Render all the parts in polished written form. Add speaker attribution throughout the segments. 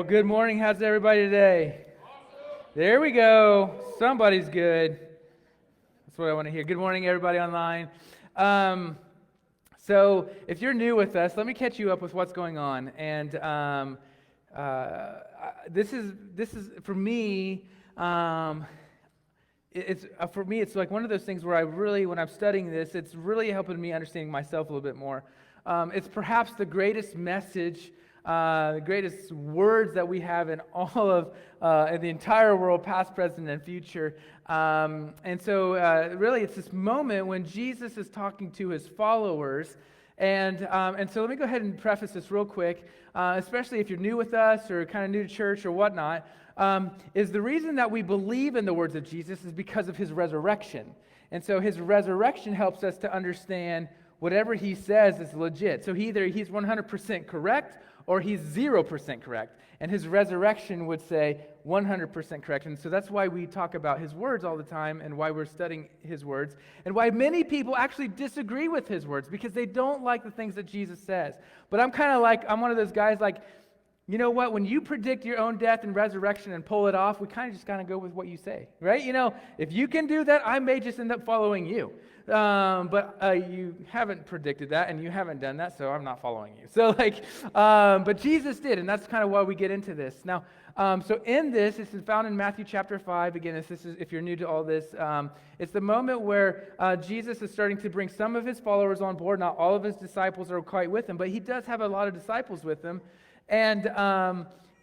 Speaker 1: good morning. How's everybody today? Awesome. There we go. Somebody's good. That's what I want to hear. Good morning, everybody online. So if you're new with us, let me catch you up with what's going on. And this is for me. It's like one of those things where I really, when I'm studying this, it's really helping me understanding myself a little bit more. It's perhaps the greatest message, the greatest words that we have in all of in the entire world, past, present, and future. And so really it's this moment when Jesus is talking to his followers. And so let me go ahead and preface this real quick, especially if you're new with us or kind of new to church or whatnot, is the reason that we believe in the words of Jesus is because of his resurrection. And so his resurrection helps us to understand whatever he says is legit. So either he's 100% correct or he's 0% correct. And his resurrection would say 100% correct. And so that's why we talk about his words all the time and why we're studying his words and why many people actually disagree with his words because they don't like the things that Jesus says. But I'm one of those guys like, you know what, when you predict your own death and resurrection and pull it off, we kind of just kind of go with what you say, right? You know, if you can do that, I may just end up following you. But you haven't predicted that and you haven't done that, so I'm not following you. So but Jesus did, and that's kind of why we get into this. Now, so in this is found in Matthew chapter 5. Again, if you're new to all this, it's the moment where Jesus is starting to bring some of his followers on board. Not all of his disciples are quite with him, but he does have a lot of disciples with him. And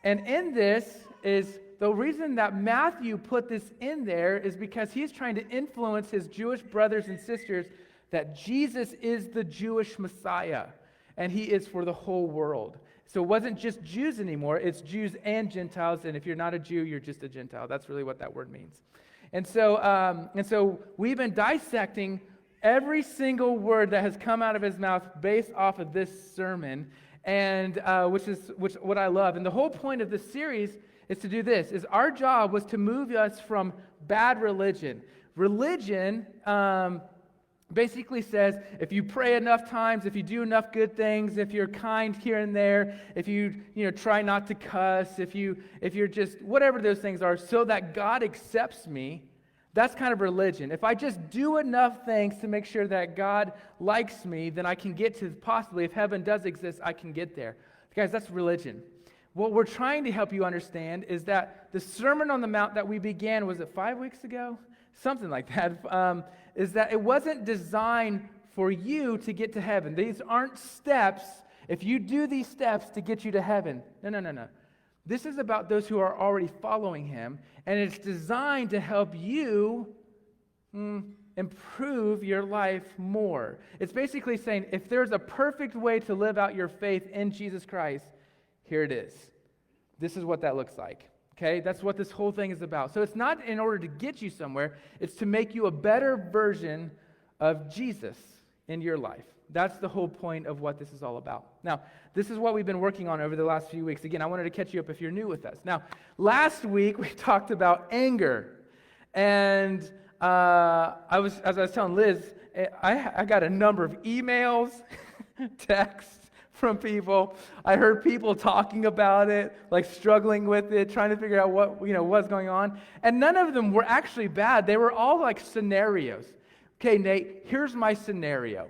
Speaker 1: in this is the reason that Matthew put this in there is because he's trying to influence his Jewish brothers and sisters that Jesus is the Jewish Messiah, and he is for the whole world. So it wasn't just Jews anymore, it's Jews and Gentiles, and if you're not a Jew, you're just a Gentile. That's really what that word means. And so we've been dissecting every single word that has come out of his mouth based off of this sermon, and which what I love. And the whole point of this series is to do this, is our job was to move us from bad religion. Religion basically says if you pray enough times, if you do enough good things, if you're kind here and there, if you try not to cuss, if you're just whatever those things are, so that God accepts me, that's kind of religion. If I just do enough things to make sure that God likes me, then I can get to possibly, if heaven does exist, I can get there. Guys, that's religion. What we're trying to help you understand is that the Sermon on the Mount that we began, was it 5 weeks ago? Something like that, is that it wasn't designed for you to get to heaven. These aren't steps, if you do these steps to get you to heaven. No. This is about those who are already following him, and it's designed to help you improve your life more. It's basically saying, if there's a perfect way to live out your faith in Jesus Christ, here it is. This is what that looks like. Okay? That's what this whole thing is about. So it's not in order to get you somewhere, it's to make you a better version of Jesus in your life. That's the whole point of what this is all about. Now, this is what we've been working on over the last few weeks. Again, I wanted to catch you up if you're new with us. Now, last week we talked about anger. And as I was telling Liz, I got a number of emails, texts from people. I heard people talking about it, like struggling with it, trying to figure out what what's going on. And none of them were actually bad. They were all like scenarios. Okay, Nate, here's my scenario.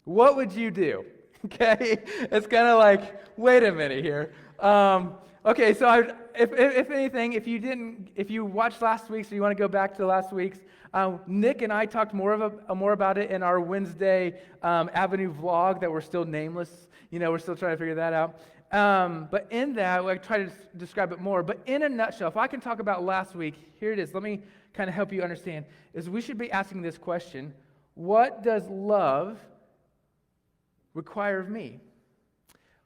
Speaker 1: What would you do? Okay, it's kind of like, wait a minute here. Okay, so if anything, if you watched last week's, or you want to go back to last week's, Nick and I talked more about it in our Wednesday Avenue vlog that we're still nameless. We're still trying to figure that out. But in that, I try to describe it more. But in a nutshell, if I can talk about last week, here it is. Let me kind of help you understand. Is we should be asking this question: what does love require of me?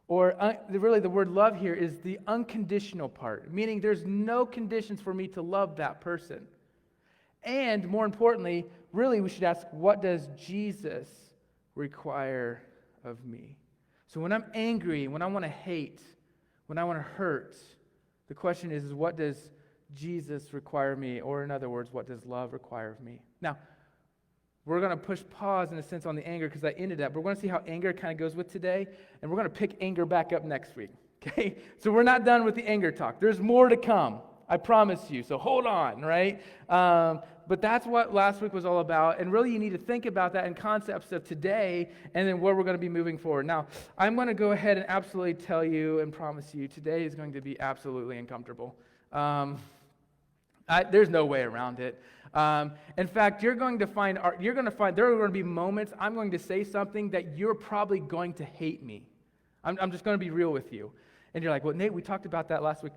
Speaker 1: Or really the word love here is the unconditional part, meaning there's no conditions for me to love that person. And more importantly, really we should ask, what does Jesus require of me? So when I'm angry, when I want to hate, when I want to hurt, the question is what does Jesus require of me? Or in other words, what does love require of me? Now, we're going to push pause in a sense on the anger because I ended up. We're going to see how anger kind of goes with today, and we're going to pick anger back up next week. Okay? So we're not done with the anger talk. There's more to come. I promise you. So hold on, right? But that's what last week was all about. And really, you need to think about that in concepts of today and then where we're going to be moving forward. Now, I'm going to go ahead and absolutely tell you and promise you today is going to be absolutely uncomfortable. There's no way around it. In fact, there are going to be moments I'm going to say something that you're probably going to hate me. I'm just going to be real with you. And you're like, well, Nate, we talked about that last week.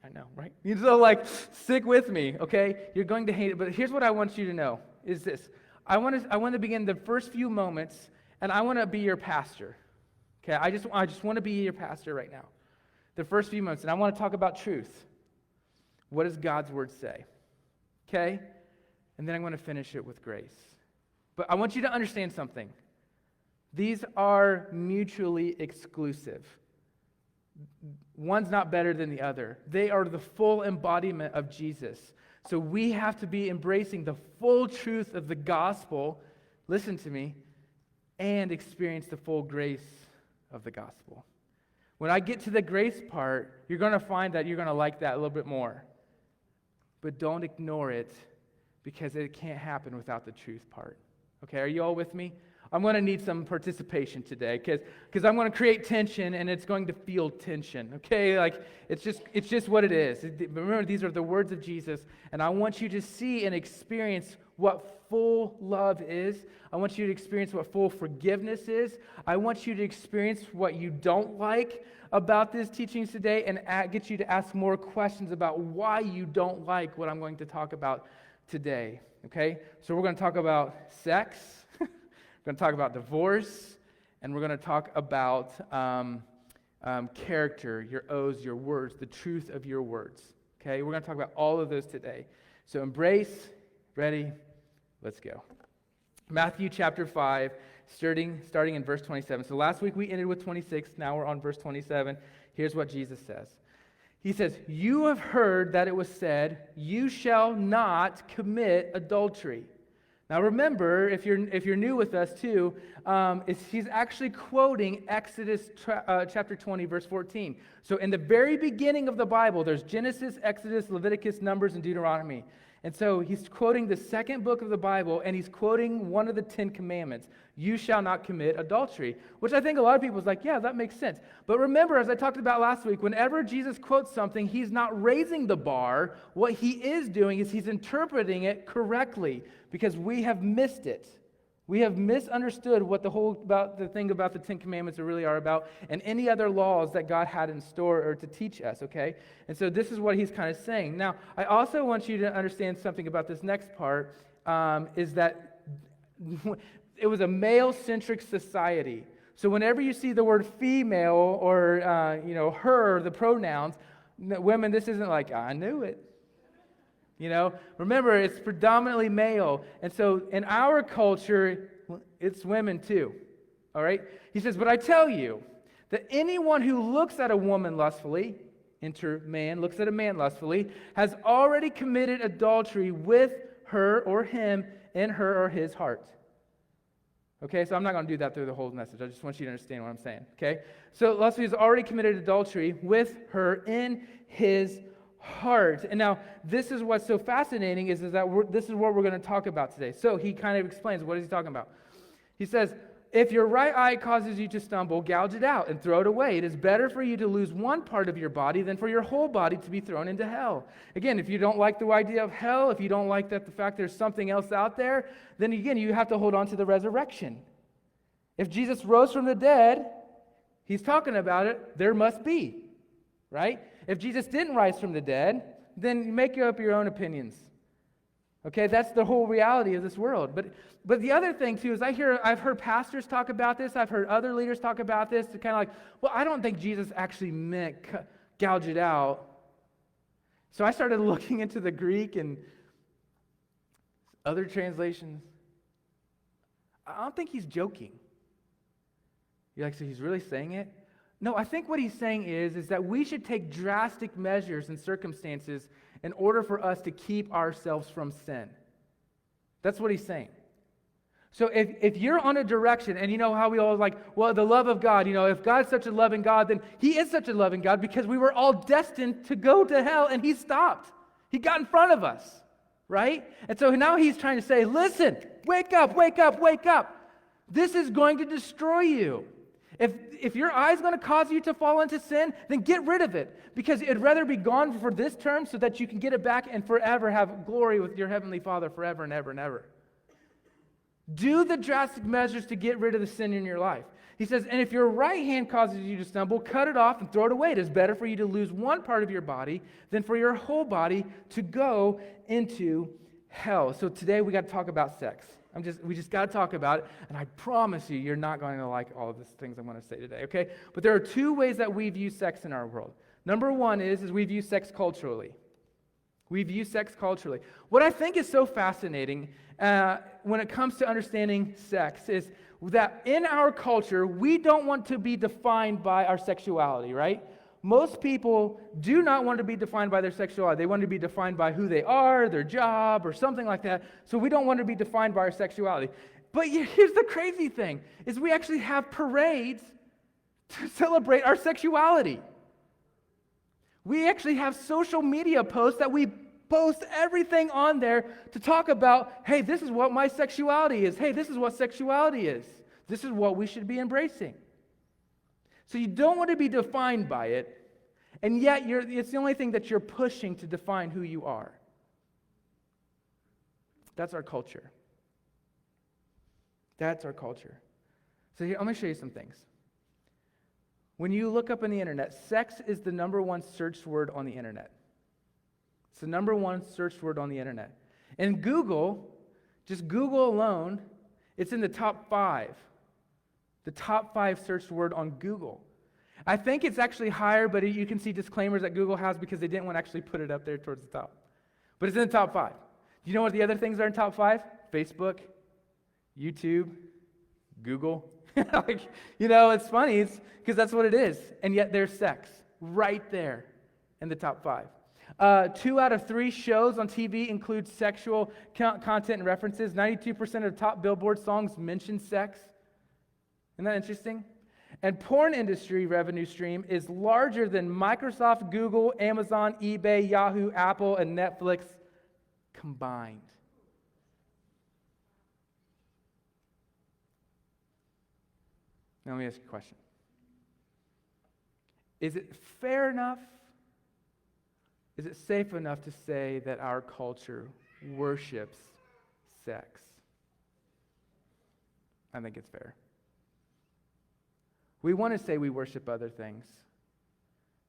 Speaker 1: I know, right? So, stick with me, okay? You're going to hate it. But here's what I want you to know, is this. I want to begin the first few moments, and I want to be your pastor. Okay? I just want to be your pastor right now. The first few moments, and I want to talk about truth. What does God's word say? Okay? And then I'm going to finish it with grace. But I want you to understand something. These are mutually exclusive. One's not better than the other. They are the full embodiment of Jesus. So we have to be embracing the full truth of the gospel, listen to me, and experience the full grace of the gospel. When I get to the grace part, you're going to find that you're going to like that a little bit more. But don't ignore it, because it can't happen without the truth part. Okay, are you all with me? I'm going to need some participation today because I'm going to create tension, and it's going to feel tension. Okay, it's just what it is. Remember, these are the words of Jesus, and I want you to see and experience what full love is. I want you to experience what full forgiveness is. I want you to experience what you don't like about this teachings today, and get you to ask more questions about why you don't like what I'm going to talk about today. Okay, so we're going to talk about sex. We're going to talk about divorce, and we're going to talk about character, your oaths, your words, the truth of your words. Okay, we're going to talk about all of those today. So embrace, ready, let's go. Matthew chapter 5, starting in verse 27. So last week we ended with 26, now we're on verse 27. Here's what Jesus says. He says, "You have heard that it was said, 'You shall not commit adultery.'" Now remember, if you're new with us too, he's actually quoting Exodus chapter 20, verse 14. So in the very beginning of the Bible, there's Genesis, Exodus, Leviticus, Numbers, and Deuteronomy. And so he's quoting the second book of the Bible, and he's quoting one of the 10 commandments. You shall not commit adultery, which I think a lot of people is like, yeah, that makes sense. But remember, as I talked about last week, whenever Jesus quotes something, he's not raising the bar. What he is doing is he's interpreting it correctly, because we have missed it. We have misunderstood what the thing about the 10 commandments really are about, and any other laws that God had in store or to teach us, okay? And so this is what he's kind of saying. Now, I also want you to understand something about this next part, is that it was a male-centric society. So whenever you see the word female or, her, the pronouns, women, this isn't like, I knew it. Remember, it's predominantly male. And so in our culture, it's women too. All right? He says, but I tell you that anyone who looks at a woman lustfully, enter man, looks at a man lustfully, has already committed adultery with her or him in her or his heart. Okay, so I'm not going to do that through the whole message. I just want you to understand what I'm saying. Okay? So lustfully has already committed adultery with her in his heart. And now, this is what's so fascinating is that this is what we're going to talk about today. So he kind of explains, what is he talking about? He says, if your right eye causes you to stumble, gouge it out and throw it away. It is better for you to lose one part of your body than for your whole body to be thrown into hell. Again, if you don't like the idea of hell, if you don't like the fact there's something else out there, then again, you have to hold on to the resurrection. If Jesus rose from the dead, he's talking about it, there must be, right? If Jesus didn't rise from the dead, then make up your own opinions. Okay, that's the whole reality of this world. But the other thing too is I've heard pastors talk about this. I've heard other leaders talk about this. They're kind of like, well, I don't think Jesus actually meant gouge it out. So I started looking into the Greek and other translations. I don't think he's joking. You're like, so he's really saying it? No, I think what he's saying is that we should take drastic measures and circumstances in order for us to keep ourselves from sin. That's what he's saying. So if you're on a direction, and you know how we always well, the love of God, if God's such a loving God, then he is such a loving God because we were all destined to go to hell, and he stopped. He got in front of us, right? And so now he's trying to say, listen, wake up, wake up, wake up. This is going to destroy you. If your eye is going to cause you to fall into sin, then get rid of it, because it'd rather be gone for this term so that you can get it back and forever have glory with your heavenly Father forever and ever and ever. Do the drastic measures to get rid of the sin in your life. He says, and if your right hand causes you to stumble, cut it off and throw it away. It is better for you to lose one part of your body than for your whole body to go into hell. So today we got to talk about sex. We just got to talk about it, and I promise you, you're not going to like all of these things I'm going to say today, okay? But there are two ways that we view sex in our world. Number one is we view sex culturally. We view sex culturally. What I think is so fascinating when it comes to understanding sex is that in our culture, we don't want to be defined by our sexuality, right? Most people do not want to be defined by their sexuality. They want to be defined by who they are, their job, or something like that. So we don't want to be defined by our sexuality. But here's the crazy thing, is we actually have parades to celebrate our sexuality. We actually have social media posts that we post everything on there to talk about, hey, this is what my sexuality is. Hey, this is what sexuality is. This is what we should be embracing. So you don't want to be defined by it, and yet it's the only thing that you're pushing to define who you are. That's our culture. That's our culture. So here, let me show you some things. When you look up on the internet, sex is the number one search word on the internet. It's the number one search word on the internet. And Google, just Google alone, it's in the top 5. The top 5 searched word on Google. I think it's actually higher, but you can see disclaimers that Google has because they didn't want to actually put it up there towards the top. But it's in the top 5. Do you know what the other things are in top 5? Facebook, YouTube, Google. It's funny because that's what it is. And yet there's sex right there in the top 5. 2 out of 3 shows on TV include sexual content and references. 92% of top Billboard songs mention sex. Isn't that interesting? And porn industry revenue stream is larger than Microsoft, Google, Amazon, eBay, Yahoo, Apple, and Netflix combined. Now let me ask you a question. Is it fair enough? Is it safe enough to say that our culture worships sex? I think it's fair. We want to say we worship other things.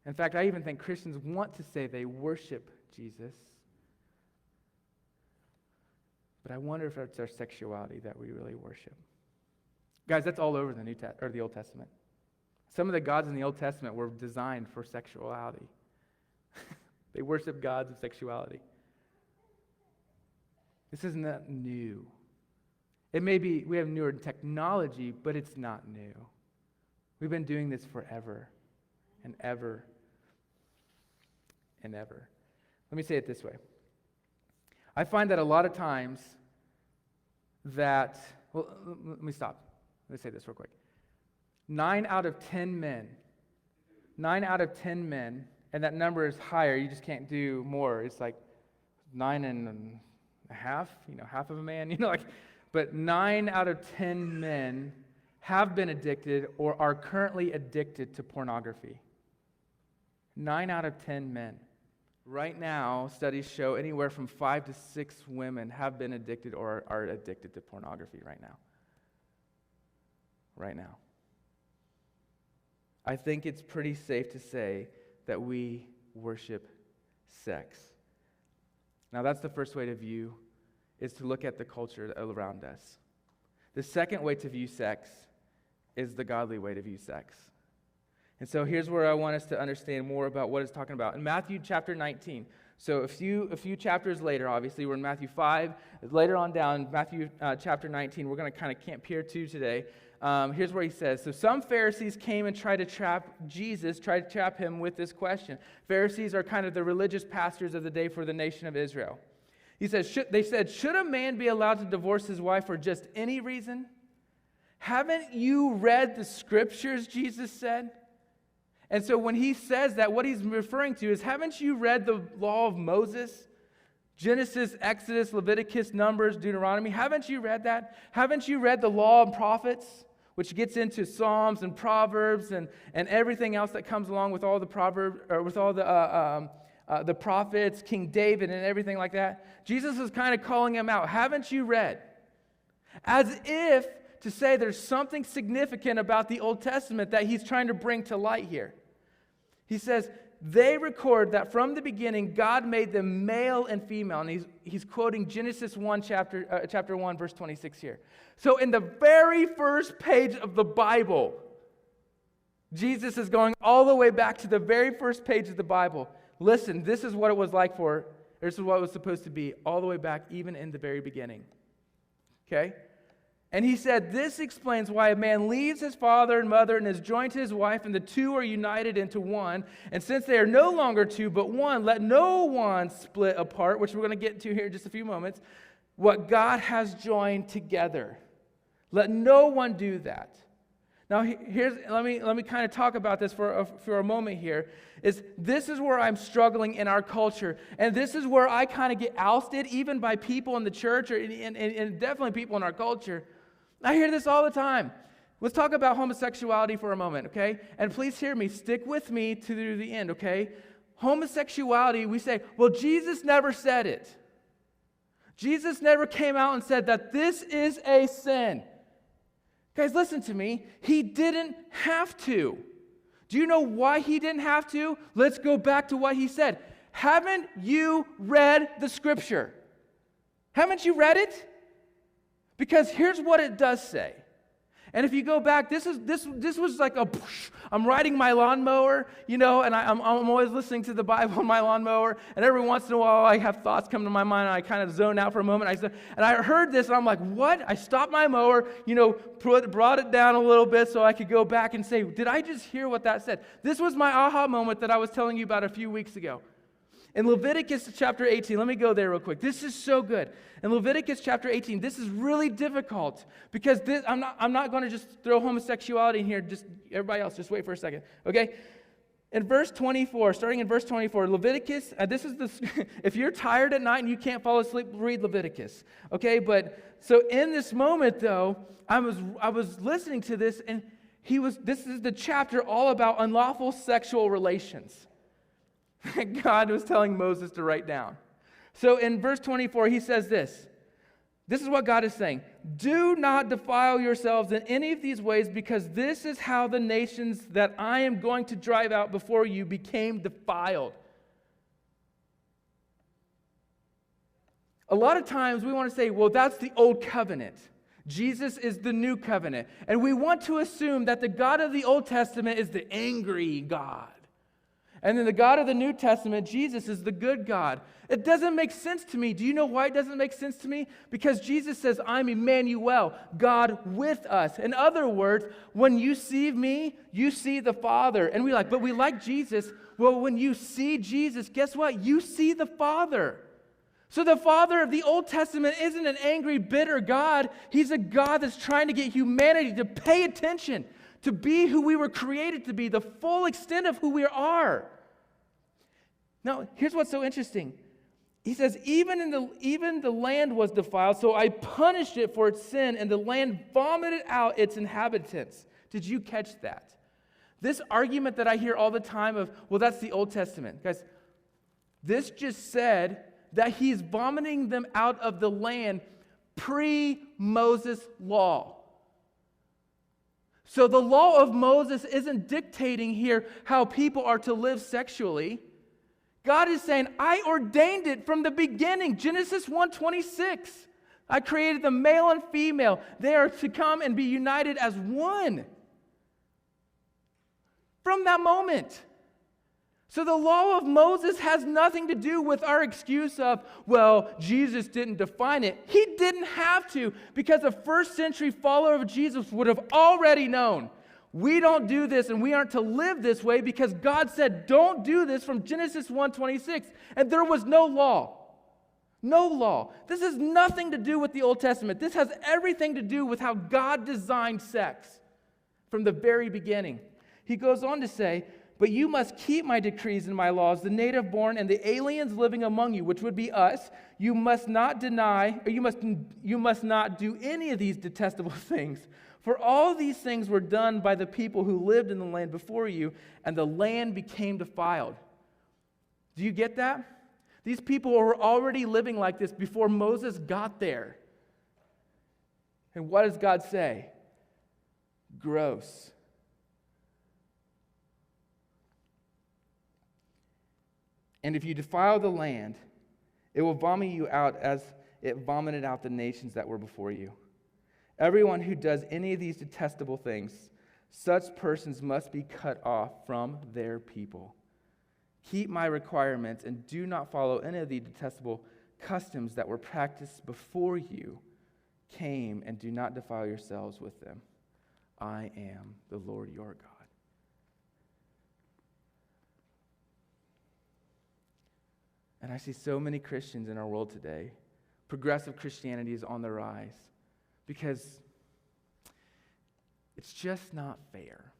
Speaker 1: In fact, I even think Christians want to say they worship Jesus. But I wonder if it's our sexuality that we really worship. Guys, that's all over the Old Testament. Some of the gods in the Old Testament were designed for sexuality. They worship gods of sexuality. This is not new. It may be we have newer technology, but it's not new. We've been doing this forever and ever and ever. Let me say it this way. I find that a lot of times let me stop. Let me say this real quick. 9 out of 10 men, and that number is higher, you just can't do more. It's like 9 and a half, half of a man, but 9 out of 10 men have been addicted or are currently addicted to pornography. 9 out of 10 men. Right now, studies show anywhere from 5 to 6 women have been addicted or are addicted to pornography right now. Right now. I think it's pretty safe to say that we worship sex. Now, that's the first way to view, is to look at the culture around us. The second way to view sex is the godly way to view sex. And so here's where I want us to understand more about what it's talking about. In Matthew chapter 19, so a few chapters later, obviously, we're in Matthew 5. Later on down, Matthew chapter 19, we're going to kind of camp here too today. Here's where he says, so some Pharisees came and tried to trap him with this question. Pharisees are kind of the religious pastors of the day for the nation of Israel. He says, they said, should a man be allowed to divorce his wife for just any reason? Haven't you read the scriptures, Jesus said? And so when he says that, what he's referring to is, haven't you read the law of Moses? Genesis, Exodus, Leviticus, Numbers, Deuteronomy. Haven't you read that? Haven't you read the law and prophets, which gets into Psalms and Proverbs and everything else that comes along with all the the prophets, King David and everything like that? Jesus is kind of calling him out. Haven't you read? As if to say there's something significant about the Old Testament that he's trying to bring to light here. He says, they record that from the beginning, God made them male and female. And he's quoting Genesis 1, chapter 1, verse 26 here. So in the very first page of the Bible, Jesus is going all the way back to the very first page of the Bible. Listen, this is what it was like this is what it was supposed to be, all the way back, even in the very beginning. Okay? And he said, this explains why a man leaves his father and mother and is joined to his wife, and the two are united into one. And since they are no longer two but one, let no one split apart, which we're going to get to here in just a few moments, what God has joined together. Let no one do that. Now, let me kind of talk about this for a moment here. This is where I'm struggling in our culture, and this is where I kind of get ousted, even by people in the church, and definitely people in our culture. I hear this all the time. Let's talk about homosexuality for a moment, okay? And please hear me. Stick with me to the end, okay? Homosexuality, we say, well, Jesus never said it. Jesus never came out and said that this is a sin. Guys, listen to me. He didn't have to. Do you know why he didn't have to? Let's go back to what he said. Haven't you read the scripture? Haven't you read it? Because here's what it does say. And if you go back, this was like I'm riding my lawnmower, and I'm always listening to the Bible on my lawnmower, and every once in a while I have thoughts come to my mind, and I kind of zone out for a moment. And I heard this, and I'm like, what? I stopped my mower, brought it down a little bit so I could go back and say, did I just hear what that said? This was my aha moment that I was telling you about a few weeks ago. In Leviticus chapter 18, let me go there real quick. This is so good. In Leviticus chapter 18, this is really difficult because I'm not going to just throw homosexuality in here. Just everybody else, just wait for a second, okay? In verse 24, starting in verse 24, Leviticus. If you're tired at night and you can't fall asleep, read Leviticus, okay? But so in this moment, though, I was listening to this, and this is the chapter all about unlawful sexual relations. God was telling Moses to write down. So in verse 24, he says this. This is what God is saying. Do not defile yourselves in any of these ways, because this is how the nations that I am going to drive out before you became defiled. A lot of times we want to say, well, that's the old covenant. Jesus is the new covenant. And we want to assume that the God of the Old Testament is the angry God. And then the God of the New Testament, Jesus, is the good God. It doesn't make sense to me. Do you know why it doesn't make sense to me? Because Jesus says, I'm Emmanuel, God with us. In other words, when you see me, you see the Father. And but we like Jesus. Well, when you see Jesus, guess what? You see the Father. So the Father of the Old Testament isn't an angry, bitter God. He's a God that's trying to get humanity to pay attention, to be who we were created to be, the full extent of who we are. Now, here's what's so interesting. He says, even the land was defiled, so I punished it for its sin, and the land vomited out its inhabitants. Did you catch that? This argument that I hear all the time of, well, that's the Old Testament. Guys, this just said that he's vomiting them out of the land pre-Moses law. So the law of Moses isn't dictating here how people are to live sexually. God is saying, I ordained it from the beginning. Genesis 1:26. I created the male and female. They are to come and be united as one. From that moment. So the law of Moses has nothing to do with our excuse of, well, Jesus didn't define it. He didn't have to, because a first century follower of Jesus would have already known. We don't do this, and we aren't to live this way, because God said, don't do this from Genesis 1:26. And there was no law. No law. This has nothing to do with the Old Testament. This has everything to do with how God designed sex from the very beginning. He goes on to say, but you must keep my decrees and my laws, the native born and the aliens living among you, which would be us. You must not deny, or you must not do any of these detestable things. For all these things were done by the people who lived in the land before you, and the land became defiled. Do you get that? These people were already living like this before Moses got there. And what does God say? Gross. And if you defile the land, it will vomit you out as it vomited out the nations that were before you. Everyone who does any of these detestable things, such persons must be cut off from their people. Keep my requirements and do not follow any of the detestable customs that were practiced before you came, and do not defile yourselves with them. I am the Lord your God. And I see so many Christians in our world today. Progressive Christianity is on the rise because it's just not fair.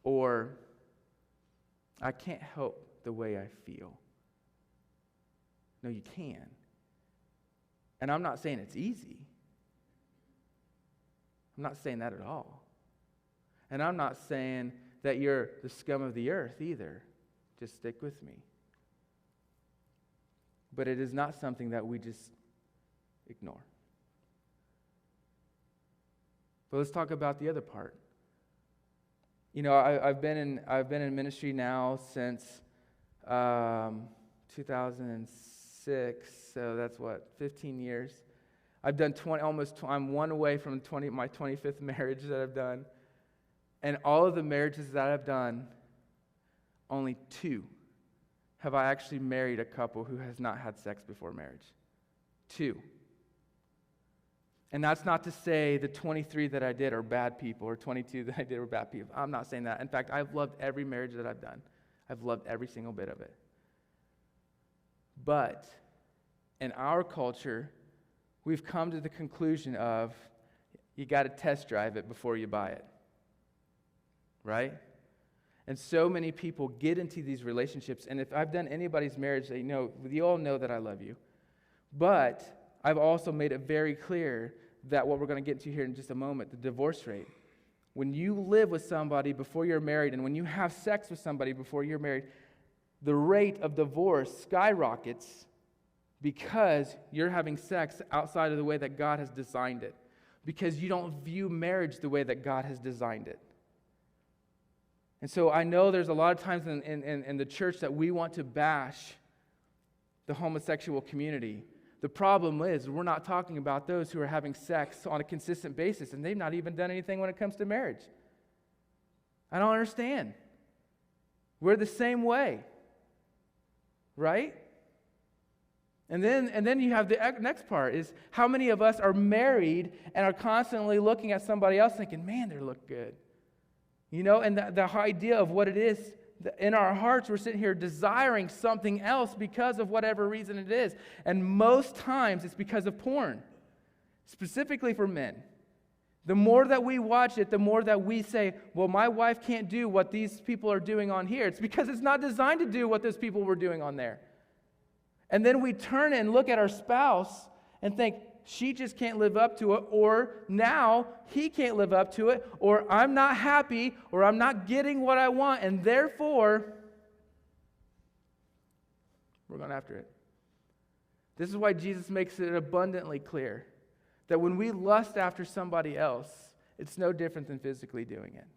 Speaker 1: Or I can't help the way I feel. No, you can. And I'm not saying it's easy. I'm not saying that at all. And I'm not saying that you're the scum of the earth either. Just stick with me. But it is not something that we just ignore. But let's talk about the other part. You know, I've been in ministry now since 2006, so that's 15 years. I've done I'm one away from my 25th marriage that I've done. And all of the marriages that I've done, only 2 have I actually married a couple who has not had sex before marriage. 2. And that's not to say the 23 that I did are bad people, or 22 that I did were bad people. I'm not saying that. In fact, I've loved every marriage that I've done. I've loved every single bit of it. But in our culture, we've come to the conclusion of you got to test drive it before you buy it. Right? And so many people get into these relationships, and if I've done anybody's marriage, you all know that I love you. But I've also made it very clear that what we're going to get to here in just a moment, the divorce rate. When you live with somebody before you're married, and when you have sex with somebody before you're married, the rate of divorce skyrockets because you're having sex outside of the way that God has designed it. Because you don't view marriage the way that God has designed it. And so I know there's a lot of times in the church that we want to bash the homosexual community. The problem is we're not talking about those who are having sex on a consistent basis, and they've not even done anything when it comes to marriage. I don't understand. We're the same way, right? And then you have the next part is how many of us are married and are constantly looking at somebody else thinking, man, they look good. You know, and the idea of what it is, in our hearts, we're sitting here desiring something else because of whatever reason it is. And most times it's because of porn, specifically for men. The more that we watch it, the more that we say, well, my wife can't do what these people are doing on here. It's because it's not designed to do what those people were doing on there. And then we turn and look at our spouse and think, she just can't live up to it, or now he can't live up to it, or I'm not happy, or I'm not getting what I want, and therefore, we're going after it. This is why Jesus makes it abundantly clear that when we lust after somebody else, it's no different than physically doing it.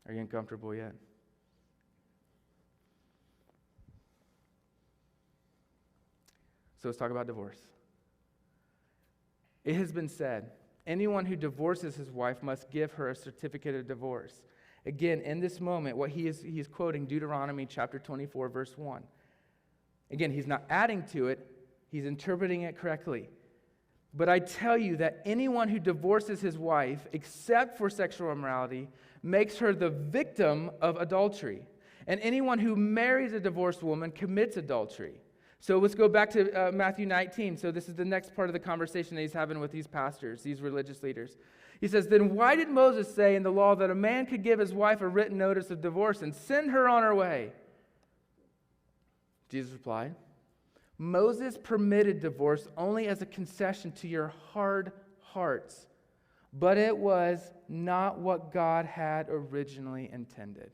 Speaker 1: Are you uncomfortable yet? So let's talk about divorce. It has been said, anyone who divorces his wife must give her a certificate of divorce. Again, in this moment, what he is quoting Deuteronomy chapter 24, verse 1. Again, he's not adding to it, he's interpreting it correctly. But I tell you that anyone who divorces his wife, except for sexual immorality, makes her the victim of adultery. And anyone who marries a divorced woman commits adultery. So let's go back to Matthew 19. So this is the next part of the conversation that he's having with these pastors, these religious leaders. He says, then why did Moses say in the law that a man could give his wife a written notice of divorce and send her on her way? Jesus replied, Moses permitted divorce only as a concession to your hard hearts, but it was not what God had originally intended.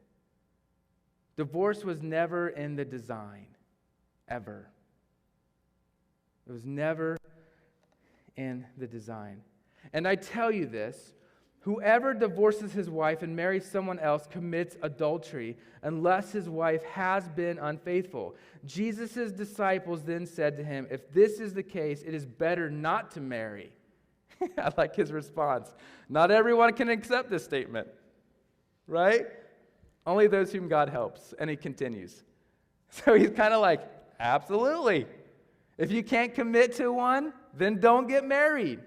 Speaker 1: Divorce was never in the design, ever. It was never in the design. And I tell you this, whoever divorces his wife and marries someone else commits adultery unless his wife has been unfaithful. Jesus' disciples then said to him, if this is the case, it is better not to marry. I like his response. Not everyone can accept this statement, right? Only those whom God helps. And he continues. So he's kind of like, absolutely. If you can't commit to one, then don't get married.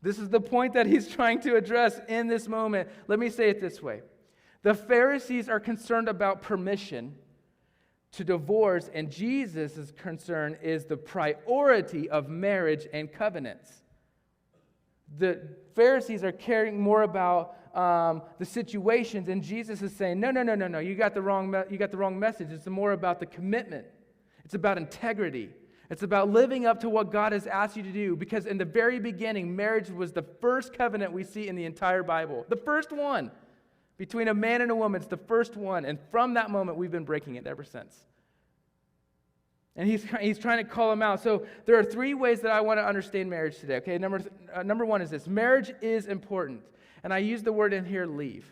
Speaker 1: This is the point that he's trying to address in this moment. Let me say it this way. The Pharisees are concerned about permission to divorce, and Jesus' concern is the priority of marriage and covenants. The Pharisees are caring more about the situations, and Jesus is saying, no, you got the wrong message. It's more about the commitment. It's about integrity. It's about living up to what God has asked you to do, because in the very beginning, marriage was the first covenant we see in the entire Bible. The first one. Between a man and a woman, it's the first one. And from that moment, we've been breaking it ever since. And he's trying to call them out. So there are three ways that I want to understand marriage today. Okay, number one is this. Marriage is important. And I use the word in here, leave.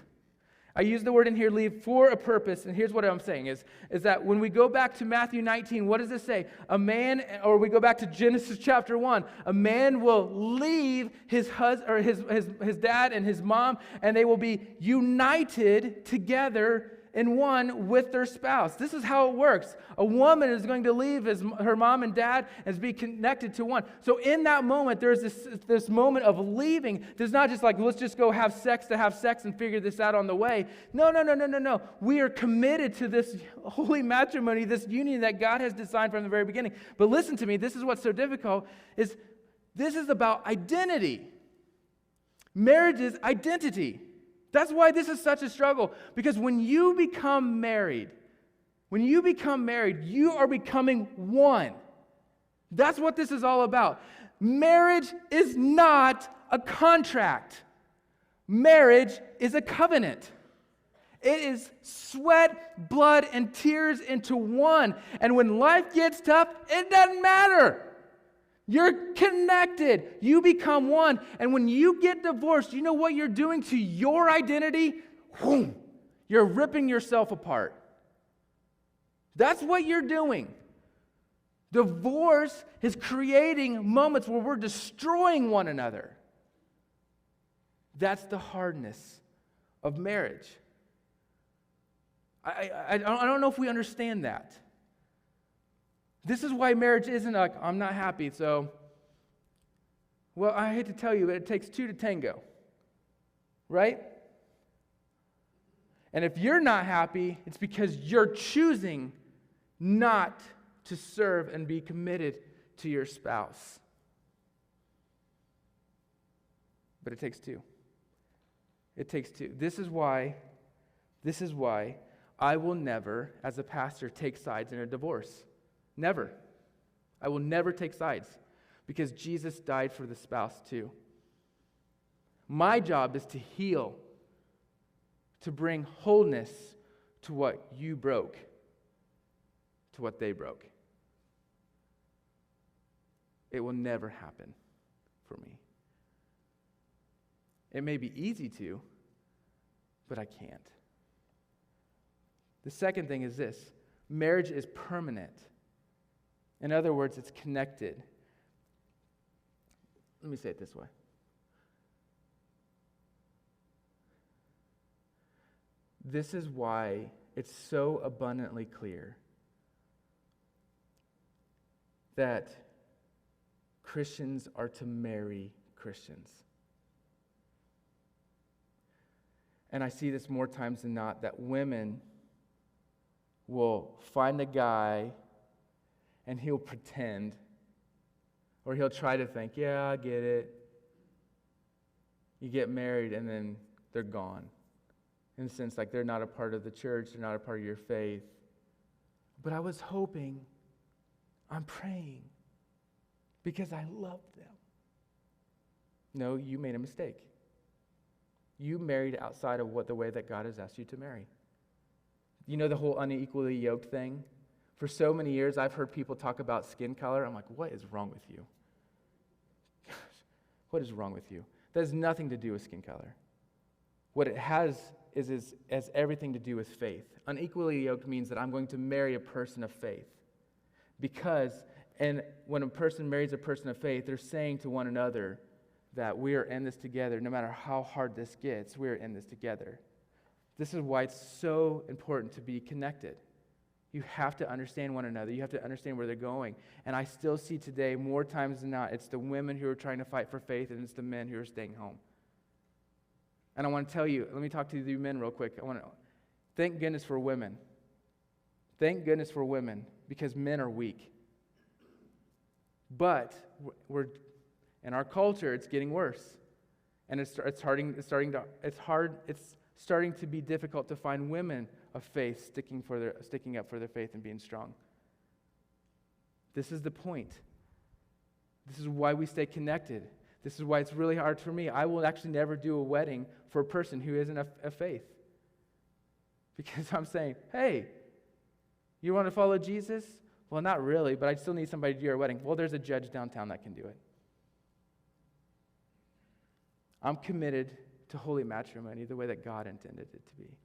Speaker 1: I use the word in here, leave, for a purpose. And here's what I'm saying is that when we go back to Matthew 19, what does it say? A man, or we go back to Genesis chapter 1, a man will leave his husband, or his dad and his mom, and they will be united together in one with their spouse. This is how it works. A woman is going to leave her mom and dad and be connected to one. So in that moment, there's this moment of leaving. There's not just like, let's just go have sex to have sex and figure this out on the way. No. We are committed to this holy matrimony, this union that God has designed from the very beginning. But listen to me, this is what's so difficult, is this is about identity. Marriage is identity. That's why this is such a struggle. Because when you become married, you are becoming one. That's what this is all about. Marriage is not a contract. Marriage is a covenant. It is sweat, blood, and tears into one. And when life gets tough, it doesn't matter. You're connected. You become one. And when you get divorced, you know what you're doing to your identity? Whoom, you're ripping yourself apart. That's what you're doing. Divorce is creating moments where we're destroying one another. That's the hardness of marriage. I don't know if we understand that. This is why marriage isn't like, I'm not happy, so, well, I hate to tell you, but it takes two to tango, right? And if you're not happy, it's because you're choosing not to serve and be committed to your spouse. But it takes two. It takes two. This is why I will never, as a pastor, take sides in a divorce. Never. I will never take sides, because Jesus died for the spouse too. My job is to heal, to bring wholeness to what you broke, to what they broke. It will never happen for me. It may be easy to, but I can't. The second thing is this: marriage is permanent. In other words, it's connected. Let me say it this way. This is why it's so abundantly clear that Christians are to marry Christians. And I see this more times than not, that women will find a guy and he'll pretend, or he'll try to think, yeah, I get it. You get married and then they're gone. In a sense, like they're not a part of the church, they're not a part of your faith. But I was hoping, I'm praying, because I love them. No, you made a mistake. You married outside of the way that God has asked you to marry. You know the whole unequally yoked thing? For so many years, I've heard people talk about skin color. I'm like, what is wrong with you? Gosh, what is wrong with you? That has nothing to do with skin color. What it has everything to do with faith. Unequally yoked means that I'm going to marry a person of faith. And when a person marries a person of faith, they're saying to one another that we are in this together. No matter how hard this gets, we are in this together. This is why it's so important to be connected. You have to understand one another. You have to understand where they're going. And I still see today, more times than not, it's the women who are trying to fight for faith, and it's the men who are staying home. And I want to tell you, let me talk to you men real quick. Thank goodness for women. Thank goodness for women, because men are weak. But in our culture, it's getting worse. And it's starting to be difficult to find women of faith sticking up for their faith and being strong. This is the point. This is why we stay connected. This is why it's really hard for me. I will actually never do a wedding for a person who isn't a faith. Because I'm saying, hey, you want to follow Jesus? Well, not really, but I still need somebody to do your wedding. Well, there's a judge downtown that can do it. I'm committed to holy matrimony the way that God intended it to be.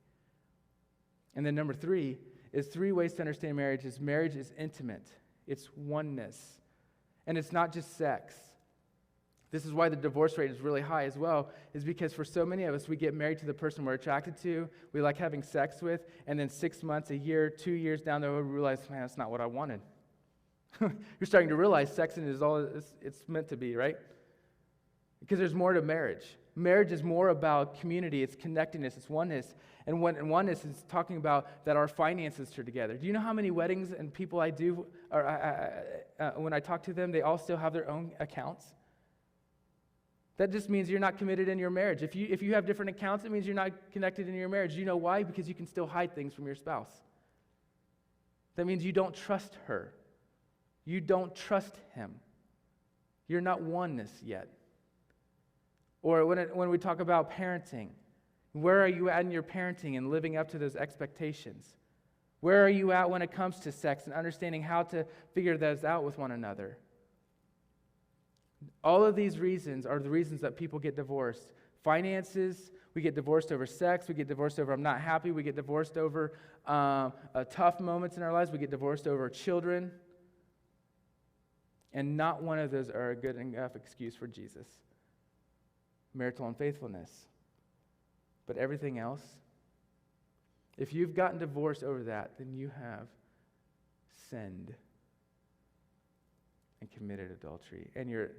Speaker 1: And then number 3 is 3 ways to understand marriage is intimate. It's oneness. And it's not just sex. This is why the divorce rate is really high as well, is because for so many of us, we get married to the person we're attracted to, we like having sex with, and then 6 months, a year, 2 years down the road, we realize, man, that's not what I wanted. You're starting to realize sex is all it's meant to be, right? Because there's more to marriage. Marriage is more about community, it's connectedness, it's oneness. And oneness is talking about that our finances are together. Do you know how many weddings and people I do, when I talk to them, they all still have their own accounts? That just means you're not committed in your marriage. If you have different accounts, it means you're not connected in your marriage. You know why? Because you can still hide things from your spouse. That means you don't trust her. You don't trust him. You're not oneness yet. Or when we talk about parenting, where are you at in your parenting and living up to those expectations? Where are you at when it comes to sex and understanding how to figure those out with one another? All of these reasons are the reasons that people get divorced. Finances, we get divorced over sex, we get divorced over I'm not happy, we get divorced over tough moments in our lives, we get divorced over children. And not one of those are a good enough excuse for Jesus. Marital unfaithfulness. But everything else, if you've gotten divorced over that, then you have sinned and committed adultery. And your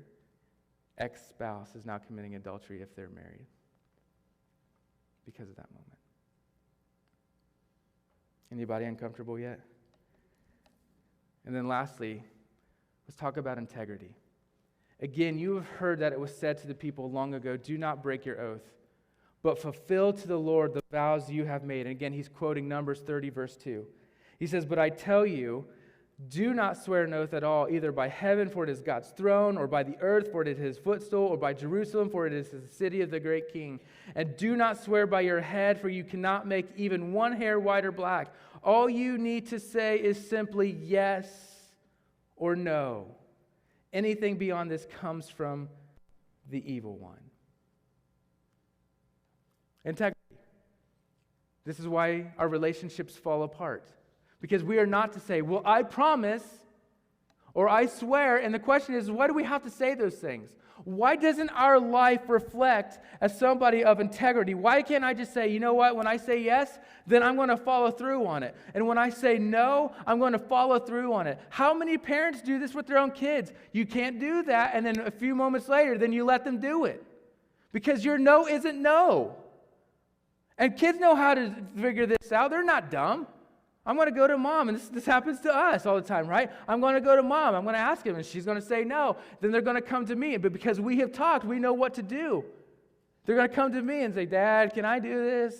Speaker 1: ex-spouse is now committing adultery if they're married because of that moment. Anybody uncomfortable yet? And then lastly, let's talk about integrity. Again, you have heard that it was said to the people long ago, do not break your oath, but fulfill to the Lord the vows you have made. And again, he's quoting Numbers 30, verse 2. He says, but I tell you, do not swear an oath at all, either by heaven, for it is God's throne, or by the earth, for it is his footstool, or by Jerusalem, for it is the city of the great king. And do not swear by your head, for you cannot make even one hair white or black. All you need to say is simply yes or no. Anything beyond this comes from the evil one. Integrity. This is why our relationships fall apart. Because we are not to say, well, I promise, or I swear, and the question is, why do we have to say those things? Why doesn't our life reflect as somebody of integrity? Why can't I just say, you know what, when I say yes, then I'm going to follow through on it. And when I say no, I'm going to follow through on it. How many parents do this with their own kids? You can't do that, and then a few moments later, then you let them do it. Because your no isn't no. And kids know how to figure this out. They're not dumb. I'm going to go to mom, and this happens to us all the time, right? I'm going to go to mom. I'm going to ask him, and she's going to say no. Then they're going to come to me, but because we have talked, we know what to do. They're going to come to me and say, Dad, can I do this?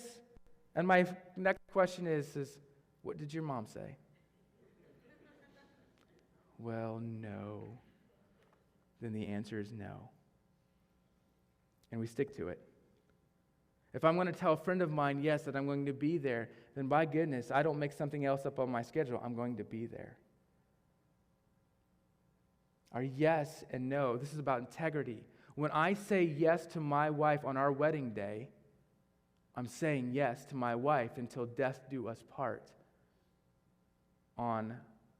Speaker 1: And my next question is what did your mom say? Well, no. Then the answer is no. And we stick to it. If I'm going to tell a friend of mine, yes, that I'm going to be there, then by goodness, I don't make something else up on my schedule. I'm going to be there. Our yes and no, this is about integrity. When I say yes to my wife on our wedding day, I'm saying yes to my wife until death do us part on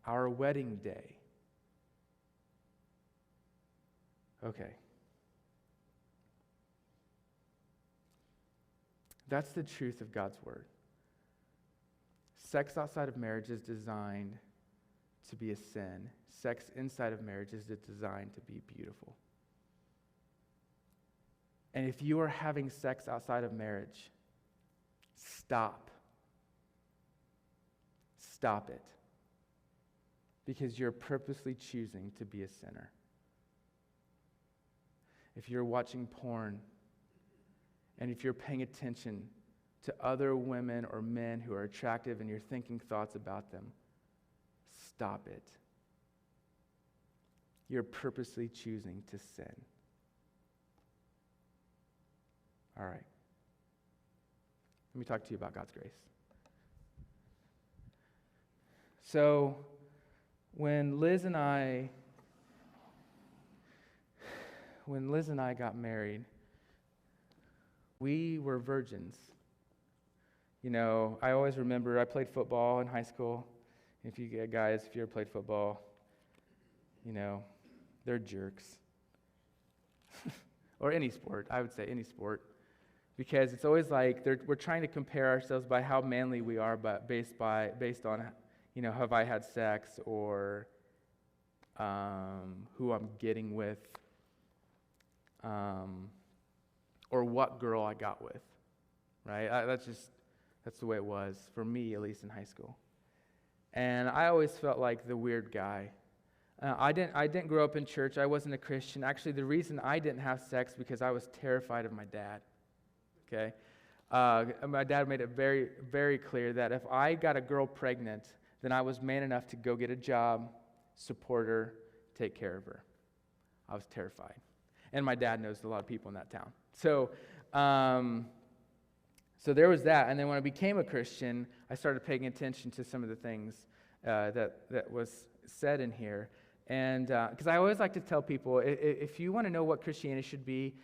Speaker 1: our wedding day. Okay. That's the truth of God's word. Sex outside of marriage is designed to be a sin. Sex inside of marriage is designed to be beautiful. And if you are having sex outside of marriage, stop. Stop it. Because you're purposely choosing to be a sinner. If you're watching porn, and if you're paying attention to other women or men who are attractive and you're thinking thoughts about them, stop it. You're purposely choosing to sin. All right. Let me talk to you about God's grace. So, when Liz and I got married, we were virgins. You know, I always remember I played football in high school. If you guys, if you ever played football, you know, they're jerks. Or any sport, I would say any sport. Because it's always like we're trying to compare ourselves by how manly we are, but based on, you know, have I had sex or who I'm getting with, or what girl I got with, right? That's the way it was for me, at least in high school. And I always felt like the weird guy. I didn't grow up in church. I wasn't a Christian. Actually, the reason I didn't have sex because I was terrified of my dad. Okay, my dad made it very, very clear that if I got a girl pregnant, then I was man enough to go get a job, support her, take care of her. I was terrified. And my dad knows a lot of people in that town. So there was that. And then when I became a Christian, I started paying attention to some of the things that was said in here. And because I always like to tell people, if you want to know what Christianity should be,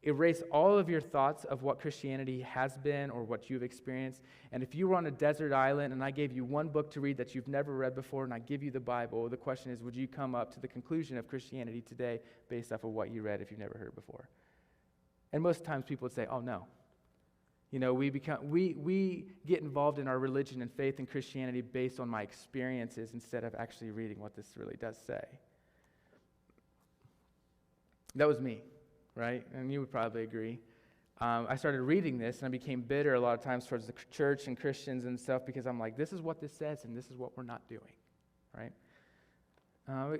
Speaker 1: erase all of your thoughts of what Christianity has been or what you've experienced. And if you were on a desert island and I gave you one book to read that you've never read before and I give you the Bible, the question is, would you come up to the conclusion of Christianity today based off of what you read if you've never heard it before? And most times people would say, oh, no. You know, we get involved in our religion and faith in Christianity based on my experiences instead of actually reading what this really does say. That was me. Right? And you would probably agree. I started reading this, and I became bitter a lot of times towards the church and Christians and stuff because I'm like, this is what this says, and this is what we're not doing. Right?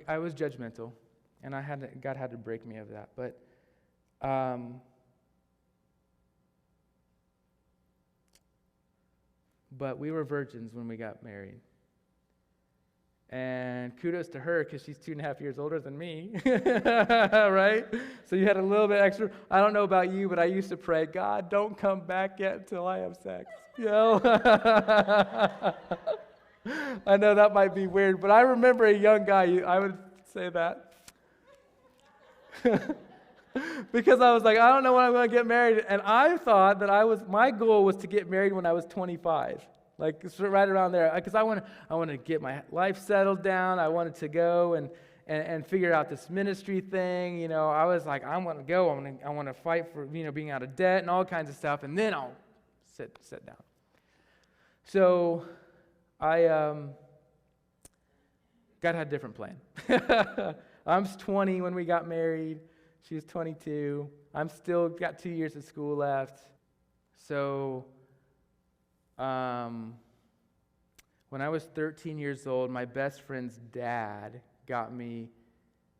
Speaker 1: I was judgmental, and God had to break me of that. But we were virgins when we got married. And kudos to her because she's 2.5 years older than me, right? So you had a little bit extra. I don't know about you, but I used to pray, God, don't come back yet until I have sex. You know? I know that might be weird, but I remember a young guy, I would say that. Because I was like, I don't know when I'm going to get married. And I thought that my goal was to get married when I was 25. Like right around there, because I want to get my life settled down. I wanted to go and figure out this ministry thing. You know, I was like, I want to go. I want to fight for being out of debt and all kinds of stuff, and then I'll sit down. So God had a different plan. I was 20 when we got married. She was 22. I'm still got 2 years of school left. So. When when I was 13 years old, my best friend's dad got me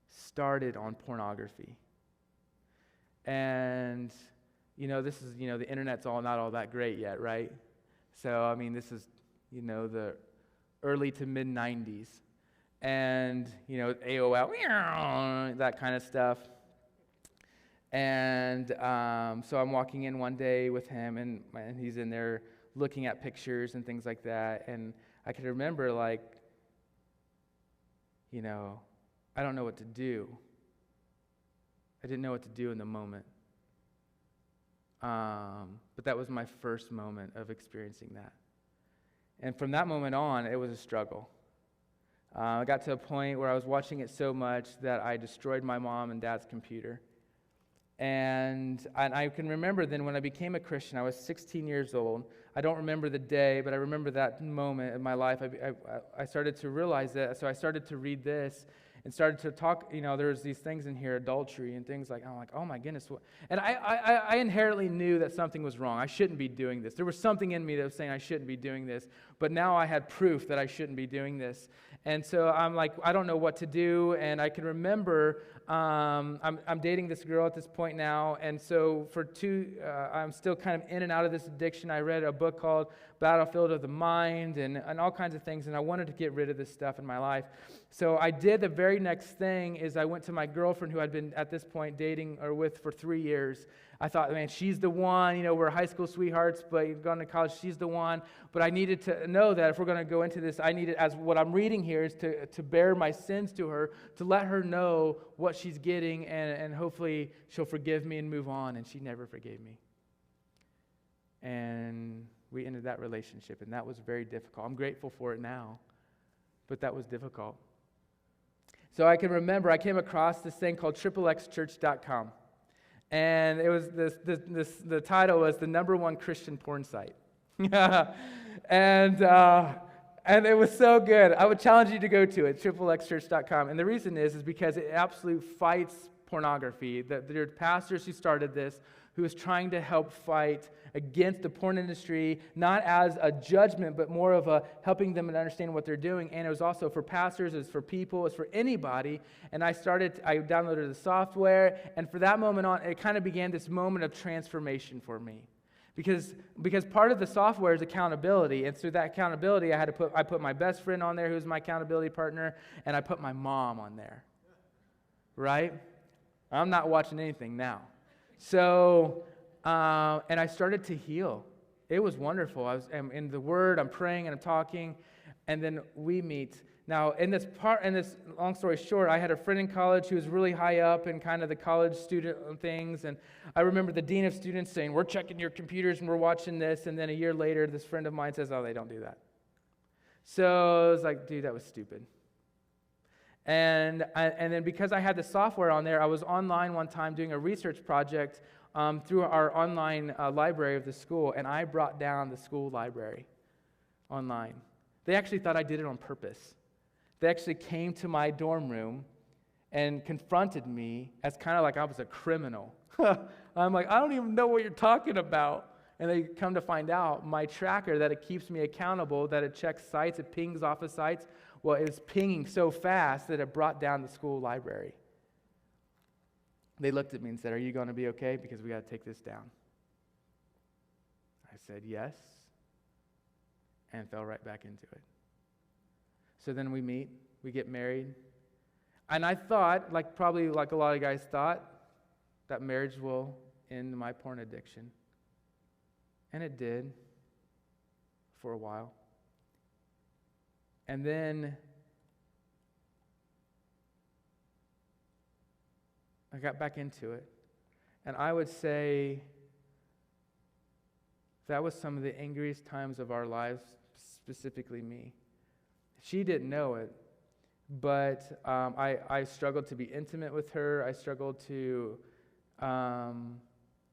Speaker 1: started on pornography. And, this is, the internet's not all that great yet, right? So, this is, the early to mid-90s. And, AOL, that kind of stuff. And so I'm walking in one day with him, and he's in there looking at pictures and things like that. And I can remember, I don't know what to do. I didn't know what to do in the moment. But that was my first moment of experiencing that. And from that moment on, it was a struggle. I got to a point where I was watching it so much that I destroyed my mom and dad's computer. And I can remember then when I became a Christian, I was 16 years old. I don't remember the day, but I remember that moment in my life. I started to realize that, so I started to read this and started to talk. There was these things in here, adultery and things I'm like, oh my goodness. And I inherently knew that something was wrong. I shouldn't be doing this. There was something in me that was saying I shouldn't be doing this. But now I had proof that I shouldn't be doing this. And so I'm like, I don't know what to do. And I can remember I'm dating this girl at this point now. And so I'm still kind of in and out of this addiction. I read a book called Battlefield of the Mind and all kinds of things. And I wanted to get rid of this stuff in my life. So I did the very next thing is I went to my girlfriend who I'd been at this point dating or with for 3 years. I thought, man, she's the one. We're high school sweethearts, but going to college, she's the one. But I needed to know that if we're going to go into this, I needed, as what I'm reading here, is to bear my sins to her, to let her know what she's getting, and hopefully she'll forgive me and move on. And she never forgave me. And we ended that relationship, and that was very difficult. I'm grateful for it now, but that was difficult. So I can remember I came across this thing called XXXchurch.com. And it was the title was the #1 Christian porn site. And it was so good. I would challenge you to go to it, XXXchurch.com. And the reason is because it absolutely fights pornography. There are pastors who started this who is trying to help fight against the porn industry, not as a judgment, but more of a helping them and understand what they're doing. And it was also for pastors, it's for people, it's for anybody. And I downloaded the software, and for that moment on, it kind of began this moment of transformation for me. Because part of the software is accountability, and through that accountability, I put my best friend on there, who's my accountability partner, and I put my mom on there. Right? I'm not watching anything now. So, and I started to heal. It was wonderful. I'm in the Word, I'm praying and I'm talking, and then we meet. Now, in this long story short, I had a friend in college who was really high up in kind of the college student things, and I remember the dean of students saying, "We're checking your computers and we're watching this," and then a year later, this friend of mine says, "Oh, they don't do that." So I was like, dude, that was stupid. And then because I had the software on there, I was online one time doing a research project through our online library of the school, and I brought down the school library online. They actually thought I did it on purpose. They actually came to my dorm room and confronted me as kind of like I was a criminal. I'm like, I don't even know what you're talking about. And they come to find out my tracker, that it keeps me accountable, that it checks sites, it pings off of sites. Well, it was pinging so fast that it brought down the school library. They looked at me and said, "Are you going to be okay? Because we got to take this down." I said, "Yes," and fell right back into it. So then we meet, we get married. And I thought, probably like a lot of guys thought, that marriage will end my porn addiction. And it did for a while. And then I got back into it. And I would say that was some of the angriest times of our lives, specifically me. She didn't know it, but I struggled to be intimate with her. I struggled to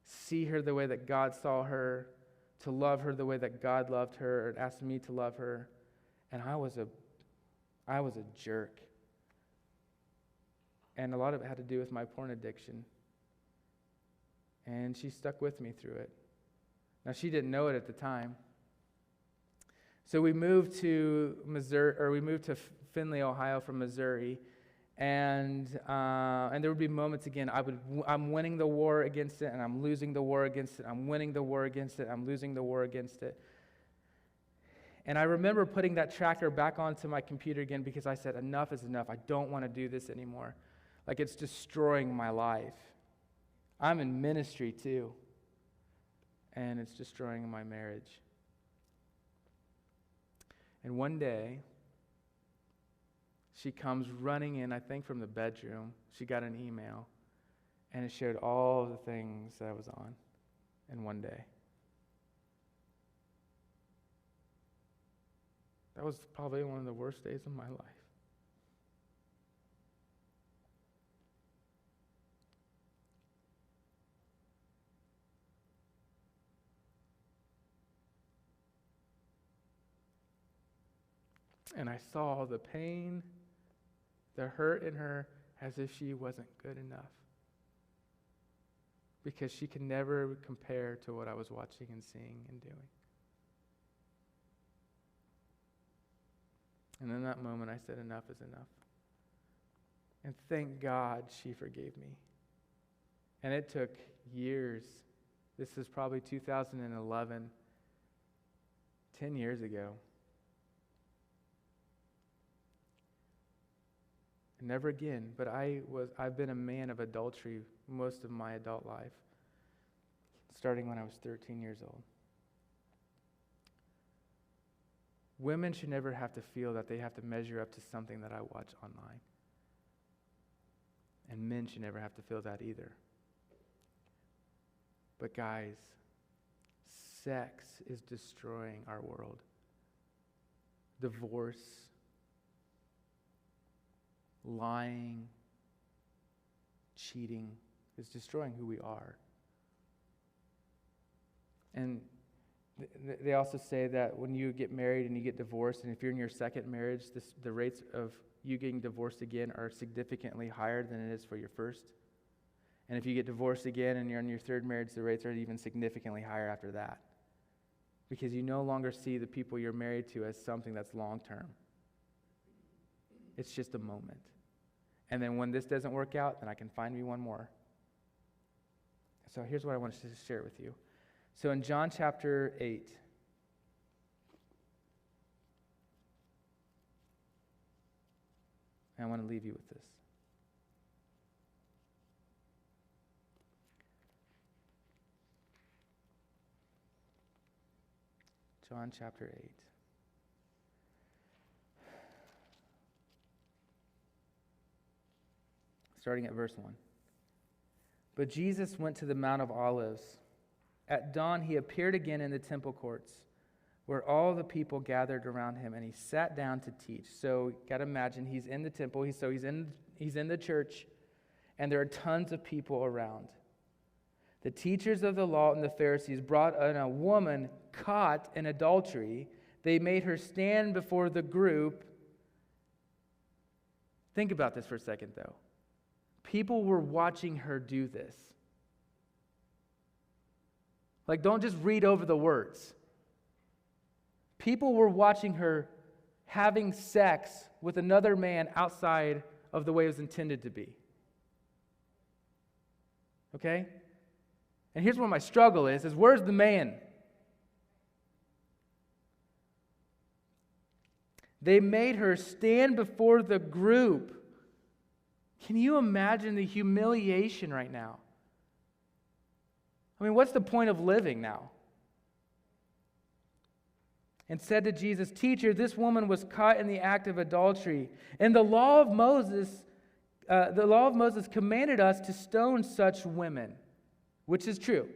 Speaker 1: see her the way that God saw her, to love her the way that God loved her, and asked me to love her. And I was a jerk. And a lot of it had to do with my porn addiction. And she stuck with me through it. Now, she didn't know it at the time. So we moved to Missouri, or we moved to Findlay, Ohio from Missouri, and there would be moments again. I'm winning the war against it, and I'm losing the war against it. I'm winning the war against it. I'm losing the war against it. And I remember putting that tracker back onto my computer again because I said, enough is enough. I don't want to do this anymore. Like, it's destroying my life. I'm in ministry too, and it's destroying my marriage. And one day, she comes running in, I think from the bedroom. She got an email, and it showed all the things that I was on in one day. That was probably one of the worst days of my life. And I saw the pain, the hurt in her, as if she wasn't good enough. Because she could never compare to what I was watching and seeing and doing. And in that moment, I said, enough is enough. And thank God she forgave me. And it took years. This is probably 2011, 10 years ago. And never again, but I've been a man of adultery most of my adult life, starting when I was 13 years old. Women should never have to feel that they have to measure up to something that I watch online. And men should never have to feel that either. But guys, sex is destroying our world. Divorce, lying, cheating is destroying who we are. And they also say that when you get married and you get divorced, and if you're in your second marriage, the rates of you getting divorced again are significantly higher than it is for your first. And if you get divorced again and you're in your third marriage, the rates are even significantly higher after that. Because you no longer see the people you're married to as something that's long-term. It's just a moment. And then when this doesn't work out, then I can find me one more. So here's what I want to share with you. So in John chapter 8, I want to leave you with this. John chapter 8. Starting at verse 1. But Jesus went to the Mount of Olives. At dawn, he appeared again in the temple courts, where all the people gathered around him, and he sat down to teach. So, you got to imagine, he's in the temple, he's in the church, and there are tons of people around. The teachers of the law and the Pharisees brought in a woman caught in adultery. They made her stand before the group. Think about this for a second, though. People were watching her do this. Like, don't just read over the words. People were watching her having sex with another man outside of the way it was intended to be. Okay? And here's where my struggle is where's the man? They made her stand before the group. Can you imagine the humiliation right now? I mean, what's the point of living now? And said to Jesus, "Teacher, this woman was caught in the act of adultery. And the law of Moses commanded us to stone such women," which is true.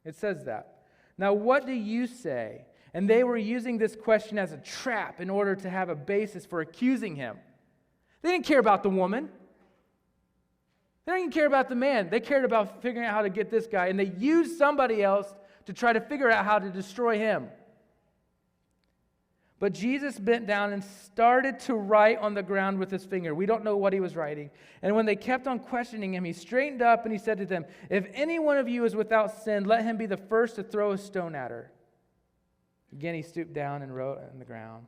Speaker 1: It says that. "Now, what do you say?" And they were using this question as a trap in order to have a basis for accusing him. They didn't care about the woman. They didn't even care about the man. They cared about figuring out how to get this guy. And they used somebody else to try to figure out how to destroy him. But Jesus bent down and started to write on the ground with his finger. We don't know what he was writing. And when they kept on questioning him, he straightened up and he said to them, "If any one of you is without sin, let him be the first to throw a stone at her." Again, he stooped down and wrote on the ground.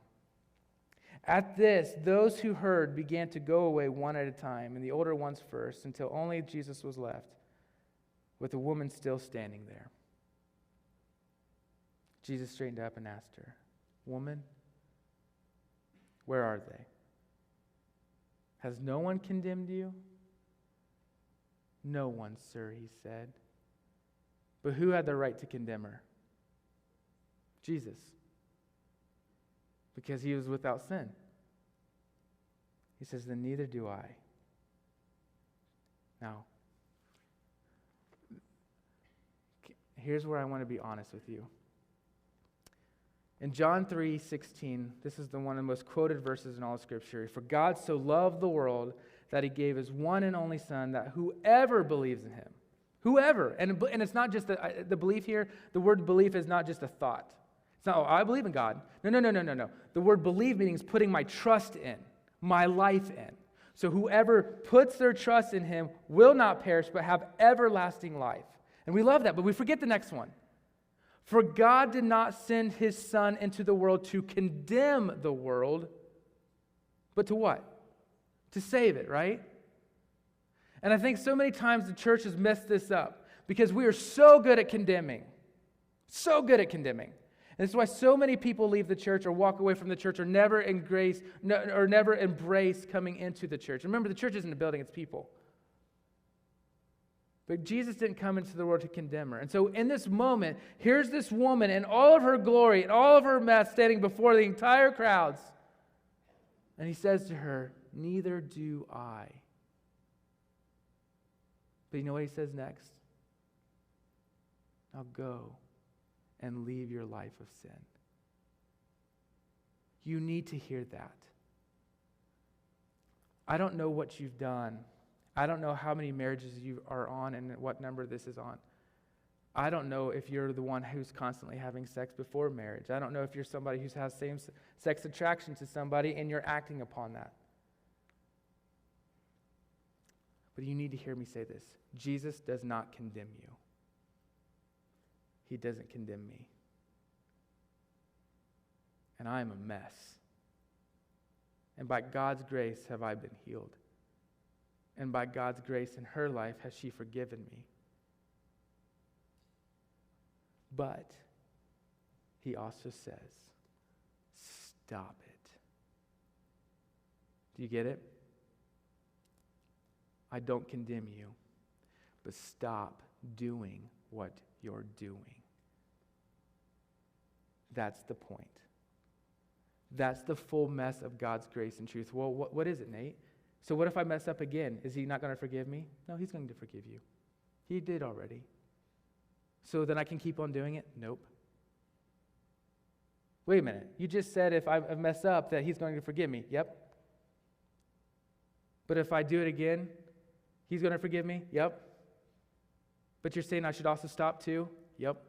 Speaker 1: At this, those who heard began to go away one at a time, and the older ones first, until only Jesus was left, with the woman still standing there. Jesus straightened up and asked her, "Woman, where are they? Has no one condemned you?" "No one, sir," he said. "But who had the right to condemn her?" "Jesus, because he was without sin." He says, "Then neither do I." Now, here's where I want to be honest with you. In John 3:16, this is one of the most quoted verses in all of Scripture. "For God so loved the world that he gave his one and only Son, that whoever believes in him," whoever, and it's not just the belief here, the word belief is not just a thought. It's not, "Oh, I believe in God." No. The word believe means putting my trust in, my life in. So whoever puts their trust in him will not perish, but have everlasting life. And we love that, but we forget the next one. "For God did not send his Son into the world to condemn the world," but to what? To save it, right? And I think so many times the church has messed this up because we are so good at condemning. So good at condemning. And this is why so many people leave the church or walk away from the church or never embrace coming into the church. Remember, the church isn't a building, it's people. But Jesus didn't come into the world to condemn her. And so in this moment, here's this woman in all of her glory and all of her mess standing before the entire crowds. And he says to her, "Neither do I." But you know what he says next? "Now go and leave your life of sin." You need to hear that. I don't know what you've done. I don't know how many marriages you are on and what number this is on. I don't know if you're the one who's constantly having sex before marriage. I don't know if you're somebody who has same-sex attraction to somebody and you're acting upon that. But you need to hear me say this. Jesus does not condemn you. He doesn't condemn me. And I am a mess. And by God's grace have I been healed. And by God's grace in her life has she forgiven me. But he also says, stop it. Do you get it? I don't condemn you, but stop doing what you're doing. That's the point. That's the full mess of God's grace and truth. Well, what is it, Nate? So what if I mess up again? Is he not going to forgive me? No, he's going to forgive you. He did already. So then I can keep on doing it? Nope. Wait a minute. You just said if I mess up that he's going to forgive me. Yep. But if I do it again, he's going to forgive me? Yep. But you're saying I should also stop too? Yep.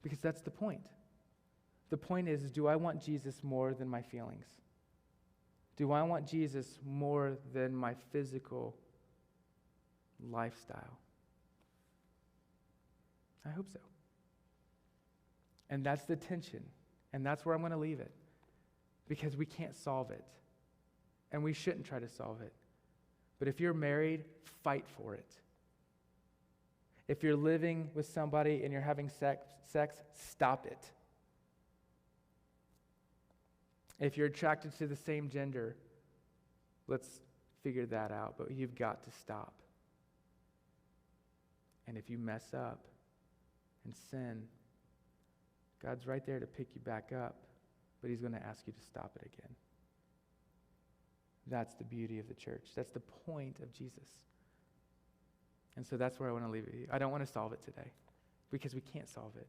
Speaker 1: Because that's the point. The point is, do I want Jesus more than my feelings? Do I want Jesus more than my physical lifestyle? I hope so. And that's the tension. And that's where I'm going to leave it. Because we can't solve it. And we shouldn't try to solve it. But if you're married, fight for it. If you're living with somebody and you're having sex, stop it. If you're attracted to the same gender, let's figure that out. But you've got to stop. And if you mess up and sin, God's right there to pick you back up, but he's going to ask you to stop it again. That's the beauty of the church. That's the point of Jesus. And so that's where I want to leave it. I don't want to solve it today because we can't solve it.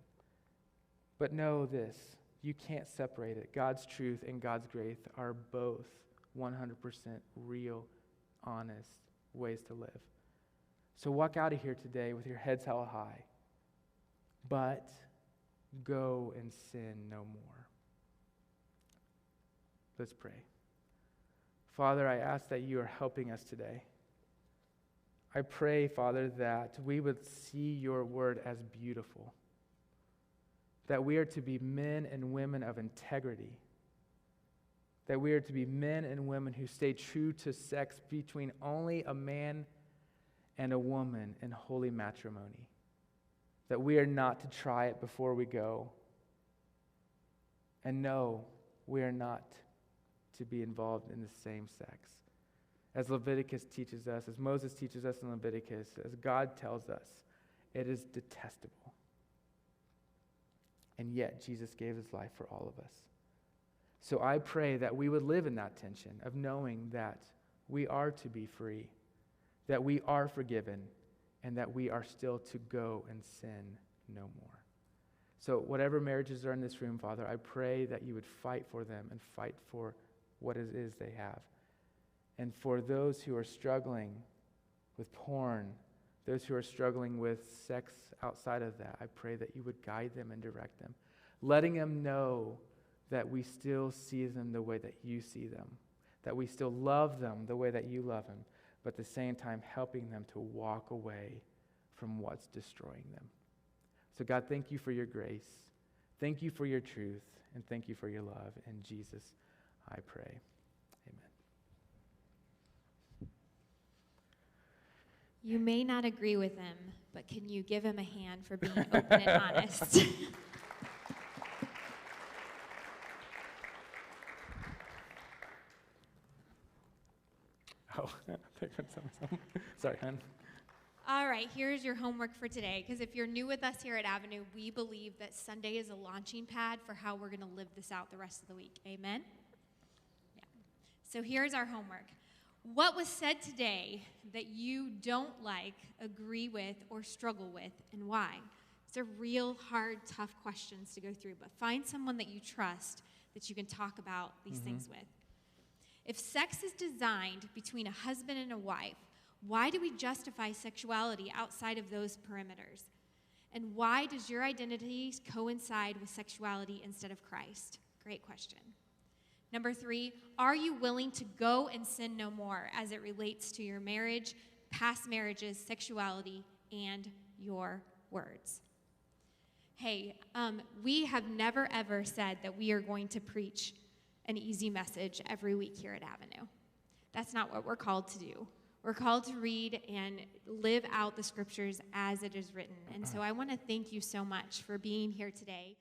Speaker 1: But know this, you can't separate it. God's truth and God's grace are both 100% real, honest ways to live. So walk out of here today with your heads held high, but go and sin no more. Let's pray. Father, I ask that you are helping us today. I pray, Father, that we would see your word as beautiful, that we are to be men and women of integrity, that we are to be men and women who stay true to sex between only a man and a woman in holy matrimony, that we are not to try it before we go, and no, we are not to be involved in the same sex. As Leviticus teaches us, as Moses teaches us in Leviticus, as God tells us, it is detestable. And yet, Jesus gave his life for all of us. So I pray that we would live in that tension of knowing that we are to be free, that we are forgiven, and that we are still to go and sin no more. So whatever marriages are in this room, Father, I pray that you would fight for them and fight for what it is they have. And for those who are struggling with porn, those who are struggling with sex outside of that, I pray that you would guide them and direct them, letting them know that we still see them the way that you see them, that we still love them the way that you love them, but at the same time helping them to walk away from what's destroying them. So God, thank you for your grace. Thank you for your truth. And thank you for your love. In Jesus, I pray. Amen.
Speaker 2: You may not agree with him, but can you give him a hand for being open and honest?
Speaker 1: Oh, sorry, hon.
Speaker 2: All right, here's your homework for today, because if you're new with us here at Avenue, we believe that Sunday is a launching pad for how we're going to live this out the rest of the week. Amen? Yeah. So here's our homework. What was said today that you don't like, agree with, or struggle with, and why? These are real, hard, tough questions to go through, but find someone that you trust that you can talk about these things with. If sex is designed between a husband and a wife, why do we justify sexuality outside of those perimeters? And why does your identity coincide with sexuality instead of Christ? Great question. Number 3, are you willing to go and sin no more as it relates to your marriage, past marriages, sexuality, and your words? Hey, we have never ever said that we are going to preach an easy message every week here at Avenue. That's not what we're called to do. We're called to read and live out the scriptures as it is written. And so I want to thank you so much for being here today.